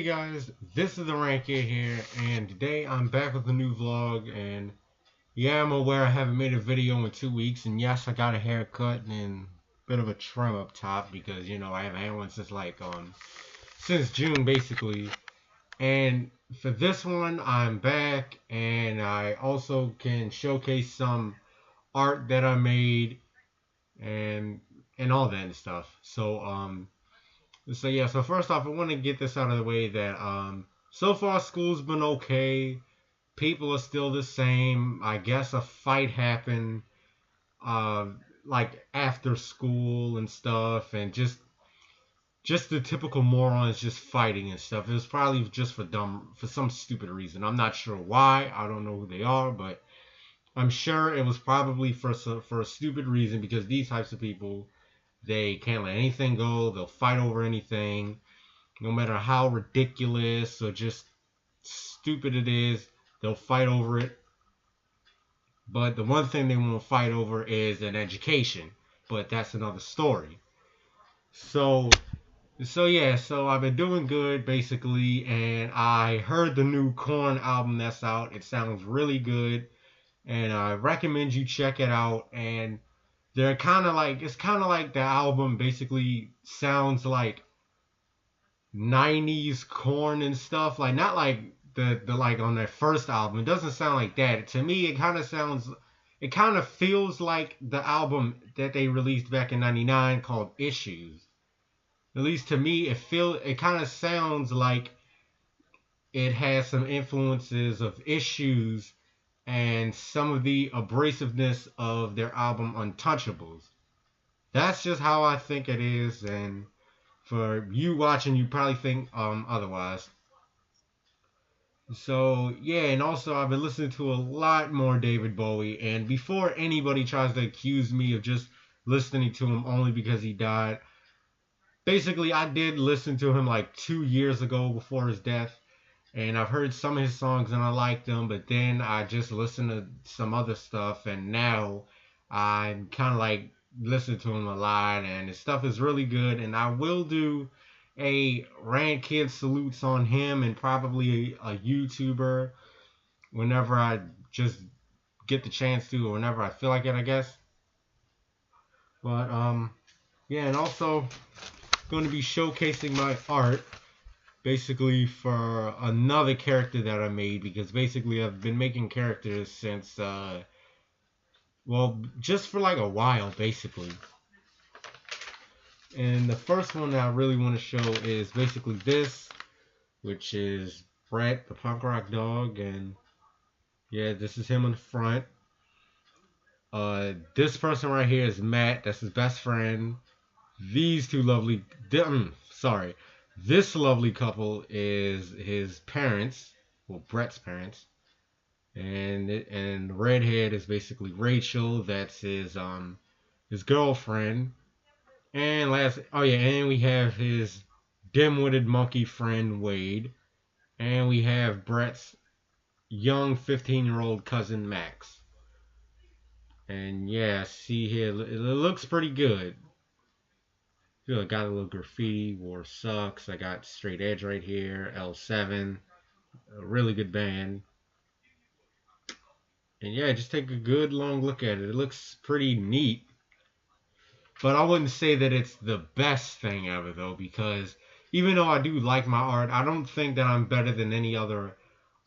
guys, this is the Rank Kid here, and today I'm back with a new vlog. And yeah, I'm aware I haven't made a video in 2 weeks, and yes, I got a haircut and a bit of a trim up top because I haven't had one since since June basically. And for this one, I'm back, and I also can showcase some art that I made and all that and stuff. So yeah, so first off, I want to get this out of the way that so far school's been okay. People are still the same. I guess a fight happened like after school and stuff, and just the typical morons just fighting and stuff. It was probably just for some stupid reason. I'm not sure why. I don't know who they are, but I'm sure it was probably for a stupid reason, because these types of people, they can't let anything go. They'll fight over anything, no matter how ridiculous or just stupid it is. They'll fight over it. But the one thing they won't fight over is an education. But that's another story. So yeah, so I've been doing good basically, and I heard the new Korn album that's out. It sounds really good, and I recommend you check it out. And they're it's kind of like the album basically sounds like 90s Korn and stuff. Like, not like the like on their first album. It doesn't sound like that. To me, it kind of feels like the album that they released back in 99 called Issues. At least to me, it kind of sounds like it has some influences of Issues and some of the abrasiveness of their album Untouchables. That's just how I think it is, and for you watching, you probably think otherwise. So yeah, and also I've been listening to a lot more David Bowie, and before anybody tries to accuse me of just listening to him only because he died, basically I did listen to him like 2 years ago before his death. And I've heard some of his songs and I liked them, but then I just listened to some other stuff, and now I'm kind of like listening to him a lot, and his stuff is really good. And I will do a Rand Kid salutes on him, and probably a YouTuber whenever I just get the chance to, or whenever I feel like it, I guess. But yeah, and also going to be showcasing my art basically for another character that I made, because basically I've been making characters since well, just for like a while basically. And the first one that I really want to show is basically this, which is Brett the punk rock dog. And yeah, this is him on the front. This person right here is Matt, that's his best friend. These two lovely this lovely couple is his parents, well, Brett's parents, and redhead is basically Rachel. That's his girlfriend. And and we have his dim-witted monkey friend Wade, and we have Brett's young 15-year-old cousin Max. And yeah, see here, it looks pretty good. I got a little graffiti, War Sucks. I got Straight Edge right here, L7, a really good band. And yeah, just take a good long look at it. It looks pretty neat. But I wouldn't say that it's the best thing ever though, because even though I do like my art, I don't think that I'm better than any other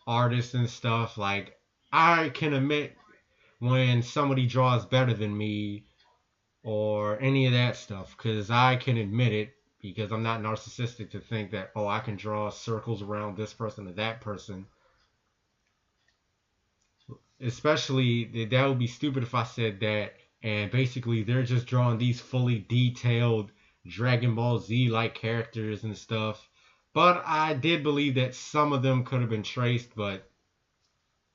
artist and stuff. Like, I can admit when somebody draws better than me, or any of that stuff, because I can admit it, because I'm not narcissistic to think that, oh, I can draw circles around this person or that person. Especially, that would be stupid if I said that, and basically they're just drawing these fully detailed Dragon Ball Z-like characters and stuff. But I did believe that some of them could have been traced, but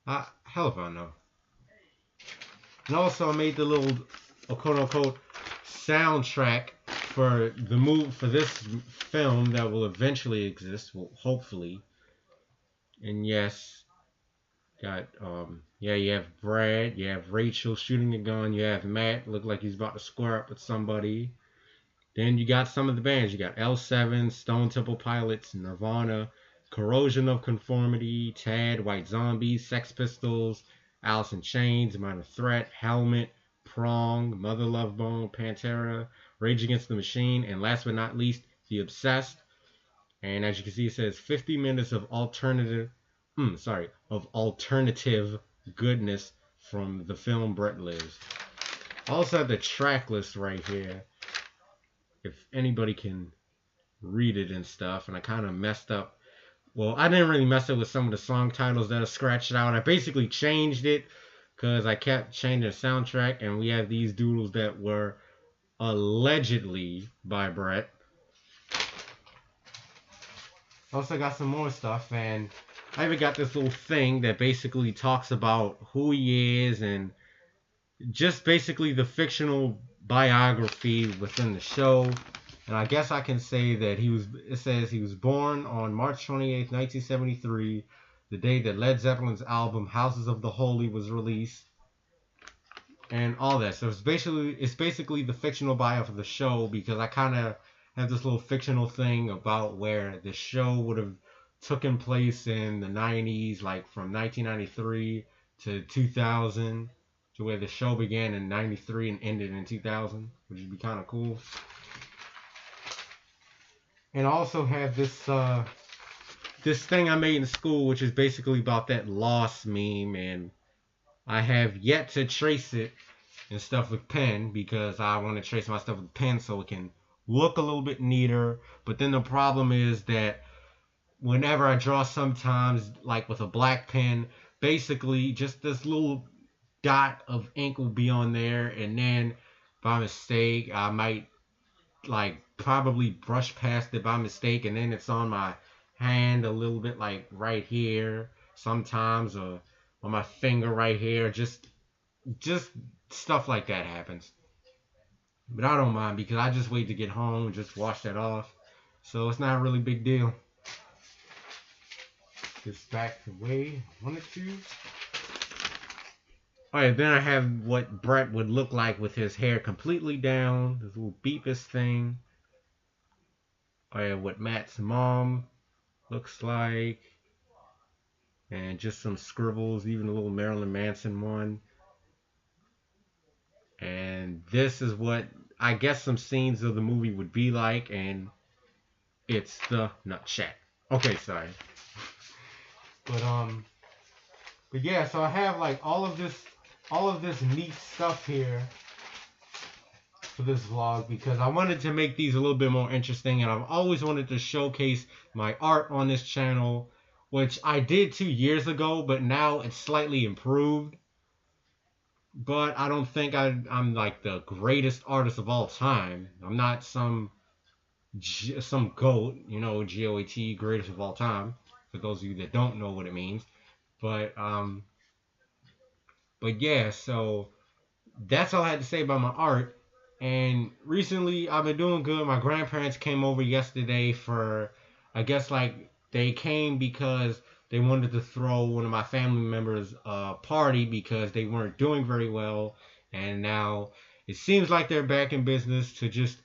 hell if I know. And also I made the little quote-unquote soundtrack for this film that will eventually exist, well, hopefully. And yes, got yeah, you have Brad, you have Rachel shooting a gun, you have Matt look like he's about to square up with somebody. Then you got some of the bands. You got L7, Stone Temple Pilots, Nirvana, Corrosion of Conformity, Tad, White Zombie, Sex Pistols, Alice in Chains, Minor Threat, Helmet, Prong, Mother Love Bone, Pantera, Rage Against the Machine, and last but not least, The Obsessed. And as you can see, it says 50 minutes of alternative goodness from the film Brett Lives. I also have the track list right here, if anybody can read it and stuff. And I kind of messed up. Well, I didn't really mess up with some of the song titles that are scratched out. I basically changed it because I kept changing the soundtrack, and we have these doodles that were allegedly by Brett. Also got some more stuff, and I even got this little thing that basically talks about who he is and just basically the fictional biography within the show. And I guess I can say that it says he was born on March 28th, 1973, the day that Led Zeppelin's album Houses of the Holy was released, and all that. So it's basically the fictional bio for the show, because I kind of have this little fictional thing about where the show would have taken place in the 90s, like from 1993 to 2000, to where the show began in 93 and ended in 2000, which would be kind of cool. And I also have this thing I made in school, which is basically about that lost meme, and I have yet to trace it and stuff with pen, because I want to trace my stuff with pen so it can look a little bit neater. But then the problem is that whenever I draw, sometimes like with a black pen, basically just this little dot of ink will be on there, and then by mistake I might like probably brush past it by mistake, and then it's on my hand a little bit, like right here sometimes, or on my finger right here. Just stuff like that happens. But I don't mind, because I just wait to get home and just wash that off. So it's not a really big deal. Just back the way I wanted to. Alright, then I have what Brett would look like with his hair completely down. This little Beepus thing. Alright, what Matt's mom looks like. And just some scribbles, even a little Marilyn Manson one. And this is what I guess some scenes of the movie would be like, and it's the nut shack. Okay, sorry. But yeah, so I have like all of this neat stuff here for this vlog, because I wanted to make these a little bit more interesting, and I've always wanted to showcase my art on this channel, which I did 2 years ago, but now it's slightly improved. But I don't think I'm like the greatest artist of all time. I'm not some GOAT, you know, GOAT, greatest of all time, for those of you that don't know what it means. But yeah, so that's all I had to say about my art. And recently I've been doing good. My grandparents came over yesterday for, I guess like they came because they wanted to throw one of my family members a party, because they weren't doing very well, and now it seems like they're back in business to just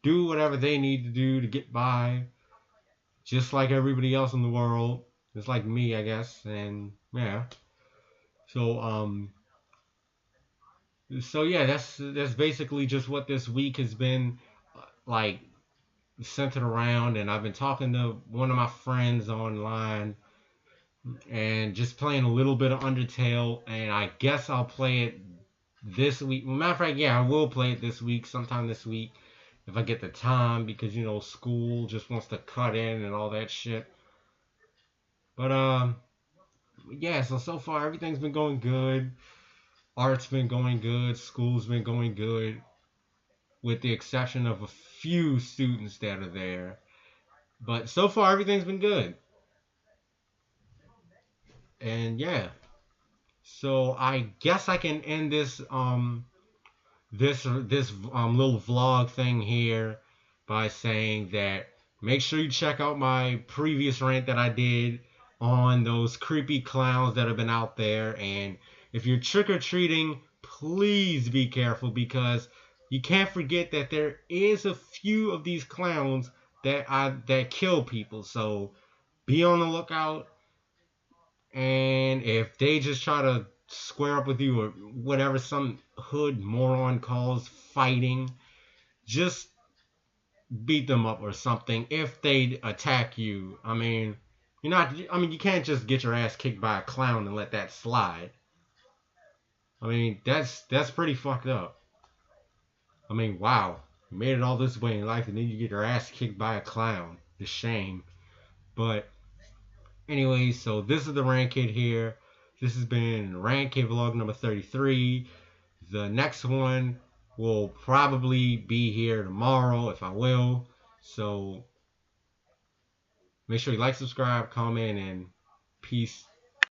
do whatever they need to do to get by, just like everybody else in the world, just like me, I guess. And yeah, so yeah, that's basically just what this week has been like centered around. And I've been talking to one of my friends online, and just playing a little bit of Undertale, and I guess I'll play it this week. Well, matter of fact, yeah, I will play it this week, sometime this week, if I get the time, because, you know, school just wants to cut in and all that shit. But, yeah, so far everything's been going good. Art's been going good. School's been going good, with the exception of a few students that are there. But so far everything's been good. And yeah, so I guess I can end this this little vlog thing here by saying that make sure you check out my previous rant that I did on those creepy clowns that have been out there. And if you're trick-or-treating, please be careful, because you can't forget that there is a few of these clowns that kill people. So be on the lookout. And if they just try to square up with you or whatever, some hood moron calls fighting, just beat them up or something if they attack you. I mean, you can't just get your ass kicked by a clown and let that slide. I mean, that's pretty fucked up. I mean, wow. You made it all this way in life and then you get your ass kicked by a clown. The shame. But anyway, so this is the Rant Kid here. This has been Rant Kid vlog number 33. The next one will probably be here tomorrow if I will. So make sure you like, subscribe, comment, and peace